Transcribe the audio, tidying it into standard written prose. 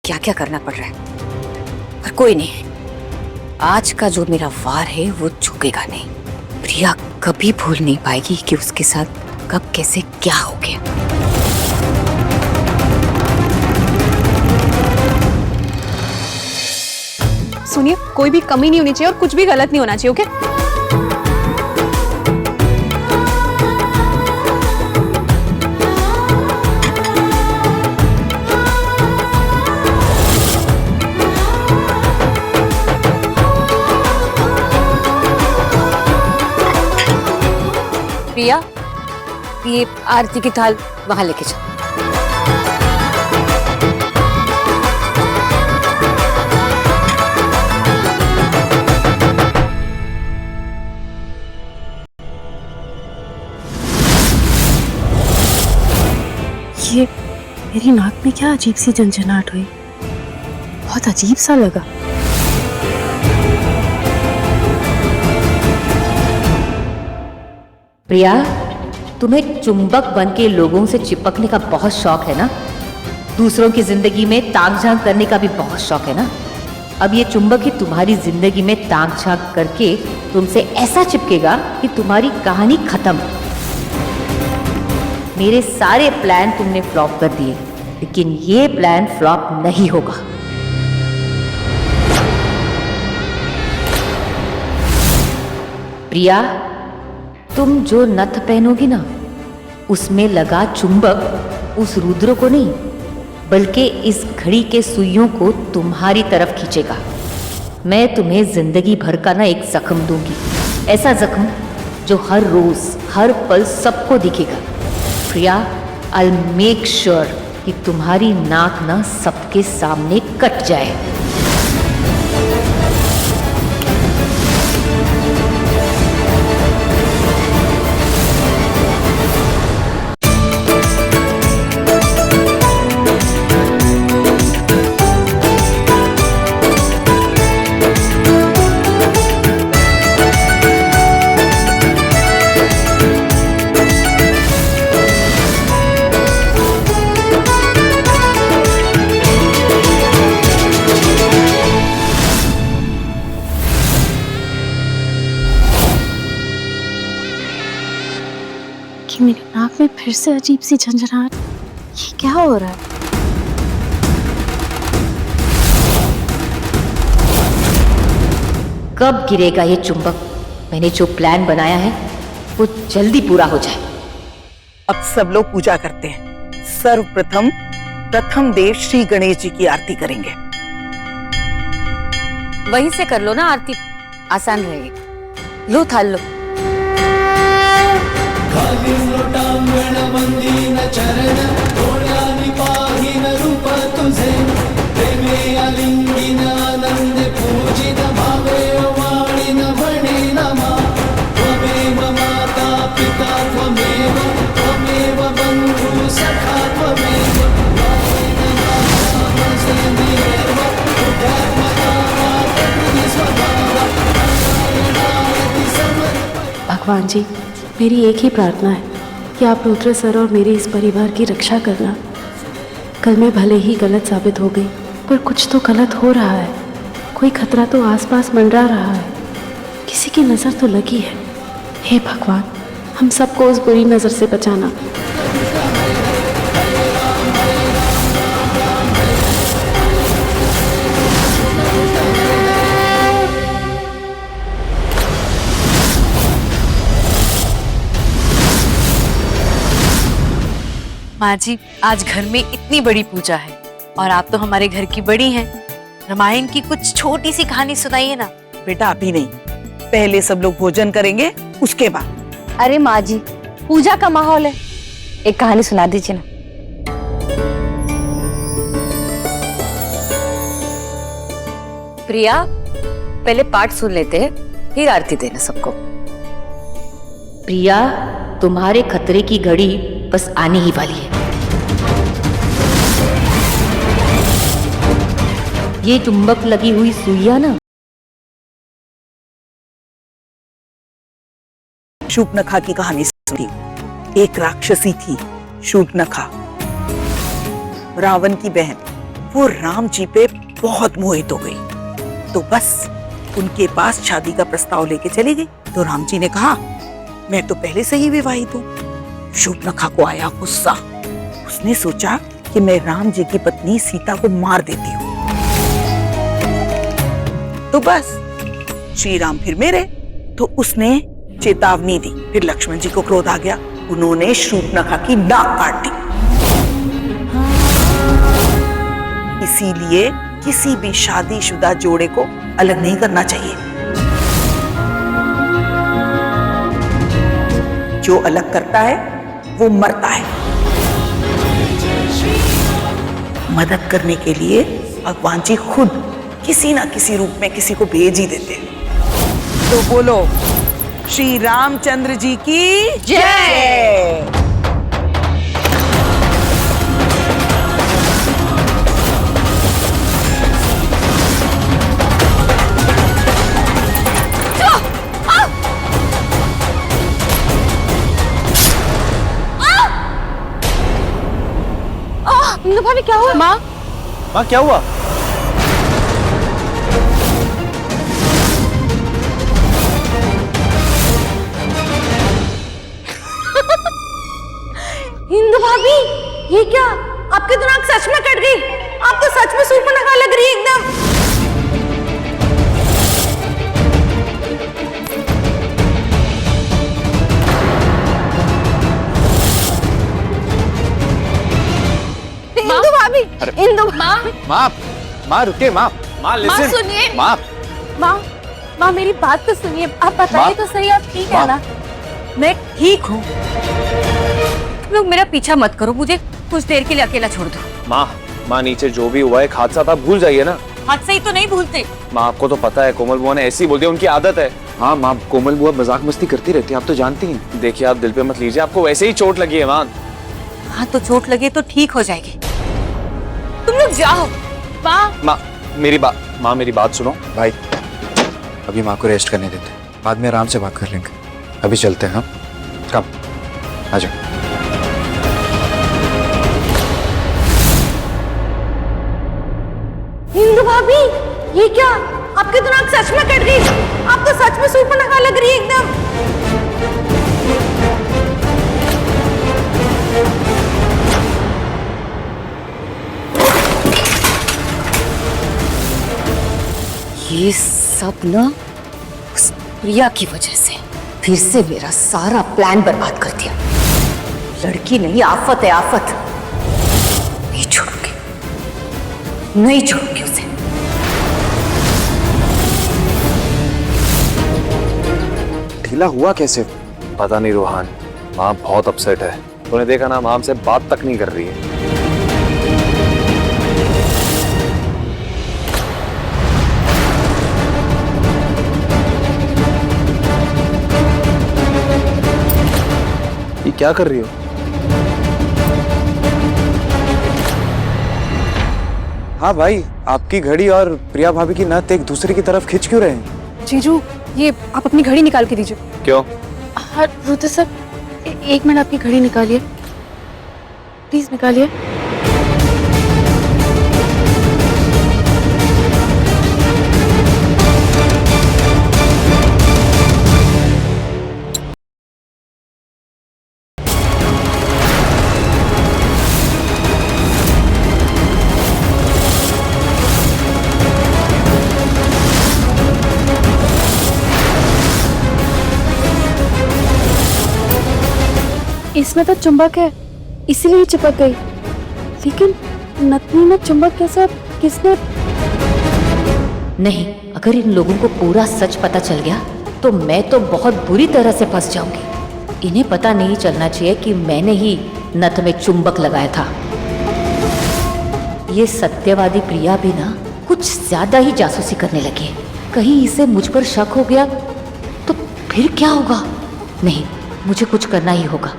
क्या क्या करना पड़ रहा है, पर कोई नहीं, आज का जो मेरा वार है वो झुकेगा नहीं। प्रिया कभी भूल नहीं पाएगी कि उसके साथ कब कैसे क्या हो गया। सुनिए, कोई भी कमी नहीं होनी चाहिए और कुछ भी गलत नहीं होना चाहिए, ओके? प्रिया, ये आरती की थाल वहां लेके चल। ये मेरी नाक में क्या अजीब सी झंझनाहट हुई, बहुत अजीब सा लगा। प्रिया, तुम्हें चुंबक बन के लोगों से चिपकने का बहुत शौक है ना? दूसरों की जिंदगी में ताक झांक करने का भी बहुत शौक है ना? अब ये चुंबक ही तुम्हारी जिंदगी में ताक झांक करके तुमसे ऐसा चिपकेगा कि तुम्हारी कहानी खत्म। मेरे सारे प्लान तुमने फ्लॉप कर दिए, लेकिन ये प्लान फ्लॉप नहीं होगा। प्रिया, तुम जो नथ पहनोगी ना, उसमें लगा चुंबक उस रुद्र को नहीं, बल्कि इस घड़ी के सुइयों को तुम्हारी तरफ खींचेगा। मैं तुम्हें जिंदगी भर का ना एक जख्म दूंगी, ऐसा जख्म जो हर रोज हर पल सबको दिखेगा। प्रिया, आई विल मेक श्योर कि तुम्हारी नाक ना सबके सामने कट जाए। कि मेरी नाक में फिर से अजीब सी झंझनाहट, ये क्या हो रहा है? कब गिरेगा ये चुंबक? मैंने जो प्लान बनाया है वो जल्दी पूरा हो जाए। अब सब लोग पूजा करते हैं। सर्वप्रथम प्रथम देव श्री गणेश जी की आरती करेंगे। वहीं से कर लो ना आरती, आसान रहेगी। लो थाल लो। चरण डोळ्यानी पाहिन रूप तुझे, प्रेमे आलिंगिन आनंद पूजित भावे वाणीन म्हणे नमा। त्वमेव माता पिता त्वमेव, त्वमेव बंधु सखा त्वमेव। भगवान जी, मेरी एक ही प्रार्थना है कि आप रुद्र सर और मेरे इस परिवार की रक्षा करना। कल मैं भले ही गलत साबित हो गई, पर कुछ तो गलत हो रहा है। कोई खतरा तो आसपास मंडरा रहा है, किसी की नज़र तो लगी है। हे भगवान, हम सबको उस बुरी नज़र से बचाना। माँ जी, आज घर में इतनी बड़ी पूजा है और आप तो हमारे घर की बड़ी हैं। रामायण की कुछ छोटी सी कहानी सुनाइए ना। बेटा अभी नहीं, पहले सब लोग भोजन करेंगे, उसके बाद। अरे माँ जी, पूजा का माहौल है, एक कहानी सुना दीजिए ना। प्रिया, पहले पाठ सुन लेते हैं, फिर आरती देना सबको। प्रिया, तुम्हारे खतरे की घड़ी बस आने ही वाली है। ये चुंबक लगी हुई सुइयां ना, शूर्पणखा की कहानी सुनी। एक राक्षसी थी शूर्पणखा, रावण की बहन। वो राम जी पे बहुत मोहित हो गई, तो बस उनके पास शादी का प्रस्ताव लेके चली गई। तो राम जी ने कहा, मैं तो पहले से ही विवाहित हूँ। शूर्पणखा को आया गुस्सा। उसने सोचा कि मैं राम जी की पत्नी सीता को मार देती हूँ, तो बस श्री राम फिर मेरे। तो उसने चेतावनी दी। फिर लक्ष्मण जी को क्रोध आ गया, उन्होंने शूर्पणखा की नाक काट दी। इसीलिए किसी भी शादीशुदा जोड़े को अलग नहीं करना चाहिए। जो अलग करता है वो मरता है। मदद करने के लिए भगवान जी खुद किसी ना किसी रूप में किसी को भेज ही देते हैं। तो बोलो श्री रामचंद्र जी की जय। इंदु भाभी क्या हुआ? माँ माँ क्या हुआ? इंदु भाभी ये क्या? आपकी तो नाक सच में कट गई। आप तो सच में शूर्पणखा लग रही है एकदम। इंदु भाभी, इंदु माँ माँ रुकिए माँ। माँ लिसन। सुनिए। माँ माँ मेरी बात तो सुनिए। आप बताइए तो सही, आप ठीक है ना? मैं ठीक हूँ। लोग मेरा पीछा मत करो, मुझे कुछ देर के लिए अकेला छोड़ दो। माँ नीचे जो भी हुआ एक हादसा था, भूल जाइए ना। हादसा ही तो नहीं भूलते। माँ आपको तो पता है कोमल बुआ ने ऐसी बोल दिया, उनकी आदत है। हाँ माँ, कोमल बुआ मजाक मस्ती करती रहती है, आप तो जानती हैं। देखिए आप दिल पे मत लीजिए, आपको वैसे ही चोट लगी है माँ। हाँ तो चोट लगे तो ठीक हो जाएगी, तुम लोग जाओ। माँ मेरी बात सुनो। भाई अभी माँ को रेस्ट करने देते, बाद में आराम से बात कर लेंगे। अभी चलते हैं। हाँ कम आ जाओ। इंदु भाभी ये क्या? आपकी तो नाक सच में कट गई। आप तो सच में शूर्पणखा लग रही है एकदम। ये सब ना उस प्रिया की वजह से फिर से मेरा सारा प्लान बर्बाद कर दिया। लड़की नहीं, आफत है आफत। नहीं छोड़ूंगी, नहीं छोड़ूंगी उसे। ढीला हुआ कैसे? पता नहीं रोहान, माँ बहुत अपसेट है। तूने देखा ना, माँ हमसे बात तक नहीं कर रही है। ये क्या कर रही हो? हाँ भाई, आपकी घड़ी और प्रिया भाभी की नथ एक दूसरे की तरफ खिंच क्यों रहे हैं? जीजू ये आप अपनी घड़ी निकाल के दीजिए। क्यों? हाँ रुद्र सर, एक मिनट आपकी घड़ी निकालिए, प्लीज निकालिए। इसमें तो चुंबक है, इसीलिए चिपक गई। लेकिन नथनी में चुंबक कैसा? किसने? नहीं, अगर इन लोगों को पूरा सच पता चल गया तो मैं तो बहुत बुरी तरह से फंस जाऊंगी। इन्हें पता नहीं चलना चाहिए कि मैंने ही नथ में चुंबक लगाया था। ये सत्यवादी प्रिया भी ना कुछ ज्यादा ही जासूसी करने लगी है। कहीं इसे मुझ पर शक हो गया तो फिर क्या होगा? नहीं, मुझे कुछ करना ही होगा।